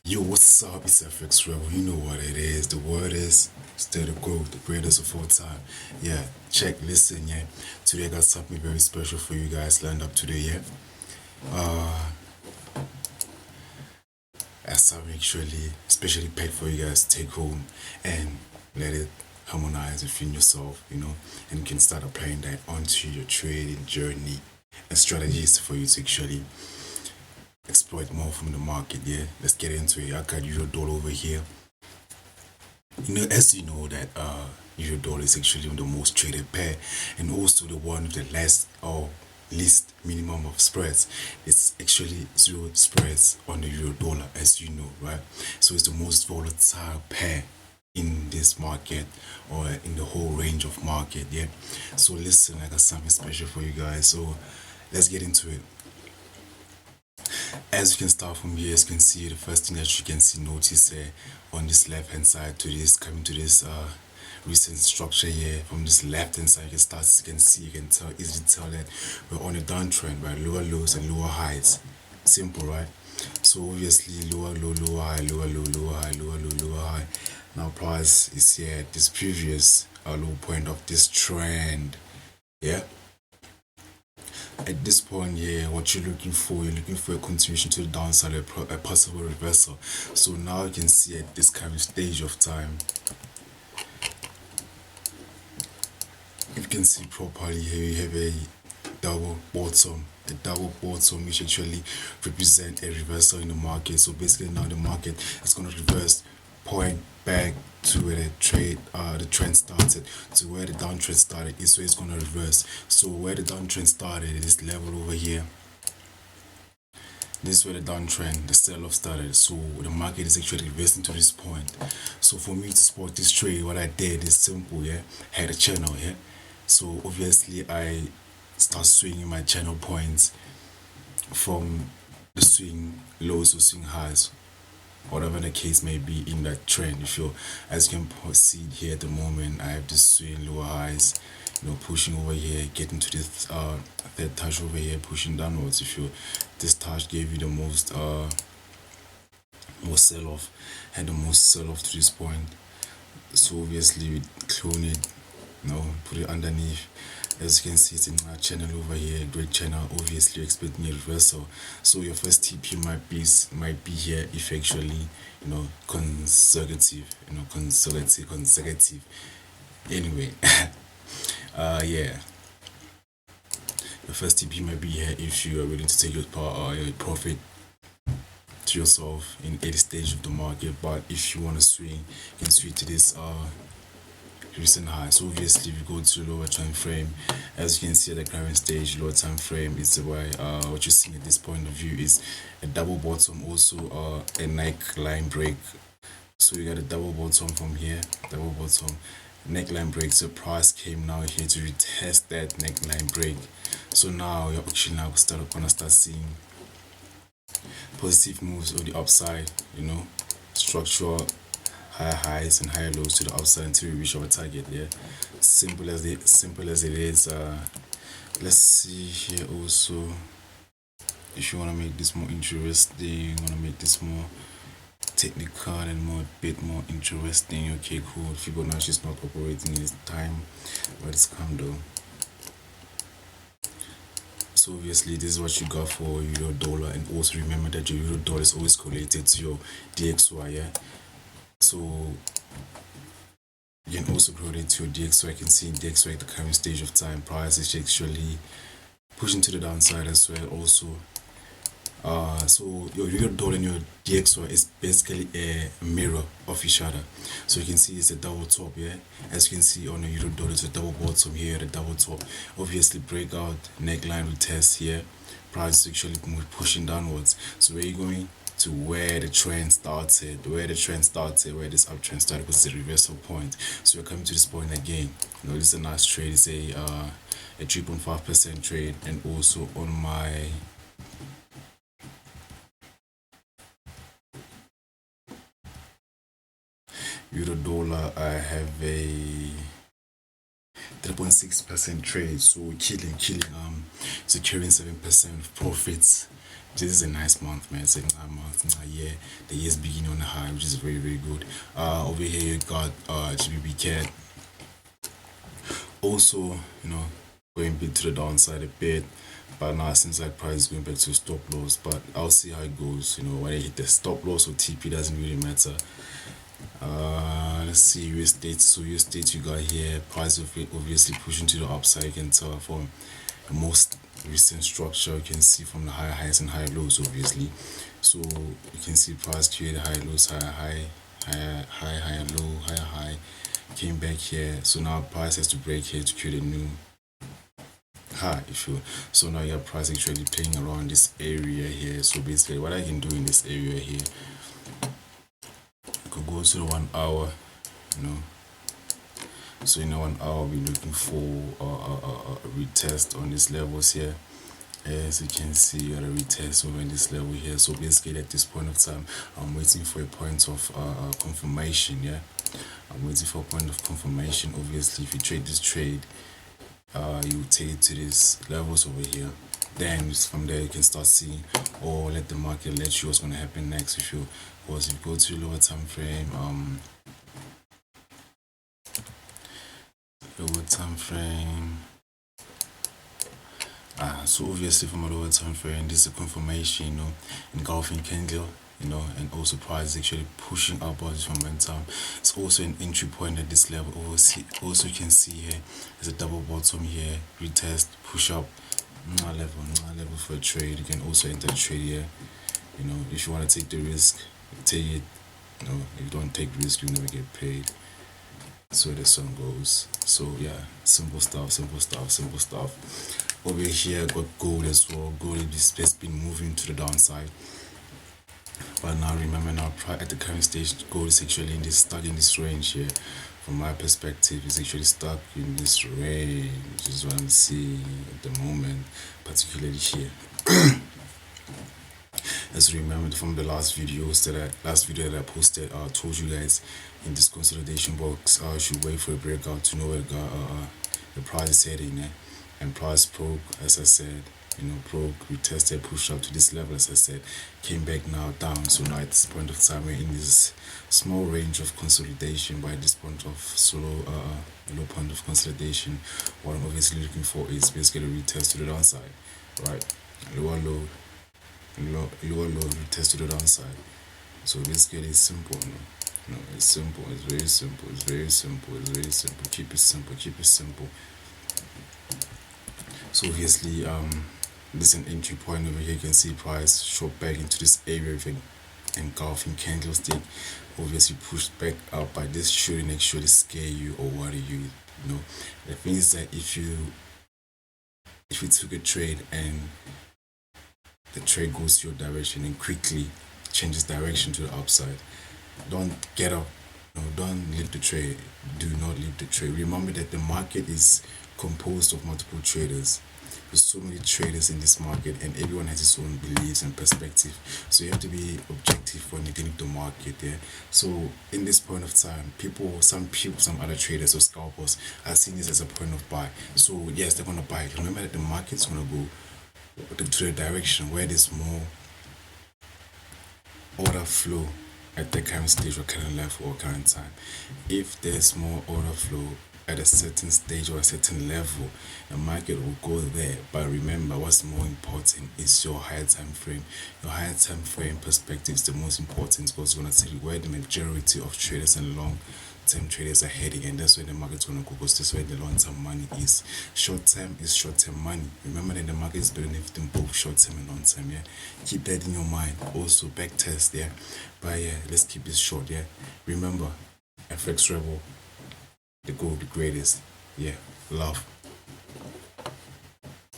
Yo, what's up? It's FX Rebel. You know what it is. The word is still the growth, the greatest of all time. Yeah, check, listen, yeah. Today I got something very special for you guys lined up today, yeah. As something actually, especially paid for you guys to take home and let it harmonize within yourself, and you can start applying that onto your trading journey and strategies for you to actually exploit more from the market, yeah. Let's get into it. I got euro dollar over here. As you know that euro dollar is actually the most traded pair and also the one with the less or least minimum of spreads. It's actually zero spreads on the euro dollar, as you know, right? So it's the most volatile pair in this market or in the whole range of market, yeah. So listen, I got something special for you guys. So let's get into it. As you can start from here, as you can see, the first thing that you can see, notice on this left hand side to this, coming to this recent structure here, from this left hand side, you can tell, easily tell that we're on a downtrend, right? Lower lows and lower highs. Simple, right? So obviously lower low, lower high, lower low, lower high, lower low, lower high. Now price is here at this previous low point of this trend. Yeah, at this point here, what you're looking for a continuation to the downside, a possible reversal. So now you can see at this kind of stage of time, if you can see properly here, you have a double bottom, which actually represent a reversal in the market. So basically now the market is going to reverse, point back to where the trend started, to where the downtrend started. Is where it's going to reverse. So where the downtrend started, this level over here, this is where the downtrend, the sell-off started. So the market is actually reversing to this point. So for me to support this trade, what I did is simple, yeah. I had a channel here, so obviously I start swinging my channel points from the swing lows or swing highs, whatever the case may be in that trend. If you, as you can proceed here at the moment, I have this swing lower highs, pushing over here, getting to this third touch over here, pushing downwards. If you, this touch gave you the most sell off, had the most sell off to this point. So obviously we clone it, put it underneath. As you can see, it's in our channel over here, great channel. Obviously, you're expecting a reversal. So your first TP might be here if actually, consecutive, consecutive. Anyway, yeah. Your first TP might be here if you are willing to take your profit to yourself in any stage of the market. But if you want to swing, you can swing to this recent high. So obviously if you go to lower time frame, as you can see at the current stage, lower time frame is why what you're seeing at this point of view is a double bottom, also a neckline break. So you got a double bottom from here, double bottom, neckline break. So price came now here to retest that neckline break. So now you're actually now gonna start seeing positive moves on the upside, structural higher highs and higher lows to the upside until we reach our target. Yeah, simple as it is. Let's see here also, if you want to make this more interesting, you want to make this more technical and bit more interesting. Okay, cool. Fibonacci is not operating in this time, but it's come though. So obviously this is what you got for euro dollar, and also remember that your euro dollar is always correlated to your DXY. Yeah, so you can also correlate to your DXY. I can see in DXY at the current stage of time, price is actually pushing to the downside as well also. So your euro dollar and your DXY is basically a mirror of each other. So you can see it's a double top, yeah. As you can see on the euro dollar, it's a double bottom here, the double top. Obviously breakout, neckline will test here. Price is actually pushing downwards. So where are you going? To where the trend started, where this uptrend started, was the reversal point. So we're coming to this point again. This is a nice trade. It's a 3.5% trade, and also on my euro dollar, I have a 3.6% trade. So killing, securing 7% of profits This is a nice month, man. It's a nice month, it's a year. The year's beginning on a high, which is very, very good. Over here you got GBP cat. Also, going a bit to the downside a bit. But now since like price is going back to stop loss, but I'll see how it goes. When I hit the stop loss or TP doesn't really matter. Let's see US states. So US states you got here, price obviously pushing to the upside. You can tell from the most recent structure, you can see from the higher highs and higher lows obviously. So you can see price created higher lows, higher high, higher low, higher high, came back here. So now price has to break here to create a new high. So now your price actually playing around this area here. So basically what I can do in this area here, I could go to the 1 hour, so in 1 hour we're looking for a retest on these levels here. As you can see, you got a retest over in this level here. So basically at this point of time, I'm waiting for a point of confirmation. I'm waiting for a point of confirmation. Obviously if you trade this trade, you take it to these levels over here. Then from there you can start seeing, or let the market let you what's going to happen next. Because if you go to lower time frame, so obviously from a lower time frame, this is a confirmation, engulfing candle, and also price actually pushing upwards momentum. It's also an entry point at this level. Also you can see here there's a double bottom here, retest, push up, level for a trade. You can also enter a trade here. If you want to take the risk, take it. If you don't take risk, you never get paid. So the song goes. So yeah, simple stuff. Over here got gold as well. Gold has been moving to the downside, but now remember, at the current stage, gold is actually stuck in this range here. From my perspective, it's actually stuck in this range, which is what I'm seeing at the moment, particularly here. As you remember from the last video that I posted, I told you guys in this consolidation box, I should wait for a breakout to know where the price is heading. And price broke, as I said, broke, retested, pushed up to this level, as I said, came back now down. So now at this point of time, we're in this small range of consolidation. But at this point of low point of consolidation, what I'm obviously looking for is basically a retest to the downside, right? Lower low, retest to the downside. So basically it's simple. It's simple. It's very simple. Keep it simple. So obviously this is an entry point over here. You can see price shot back into this area with an engulfing candlestick, obviously pushed back up, but this shouldn't actually scare you or worry you. The thing is that if you took a trade and the trade goes your direction and quickly changes direction to the upside, don't get up. Don't leave the trade. Do not leave the trade. Remember that the market is composed of multiple traders. There's so many traders in this market, and everyone has his own beliefs and perspective. So you have to be objective when you get into the market. So in this point of time, some other traders or scalpers are seeing this as a point of buy. So yes, they're gonna buy. Remember that the market's gonna go to the direction where there's more order flow at the current stage or current level or current time. If there's more order flow at a certain stage or a certain level, the market will go there. But remember, what's more important is your higher time frame. Your higher time frame perspective is the most important, because it's going to tell you where the majority of traders and long-term traders are heading, and that's where the market's going to go, because that's where the long-term money is. Short-term is short-term money. Remember that the market is benefiting both short-term and long-term. Keep that in your mind. Also back test. But let's keep this short. Remember, FX Rebel, the greatest. Love.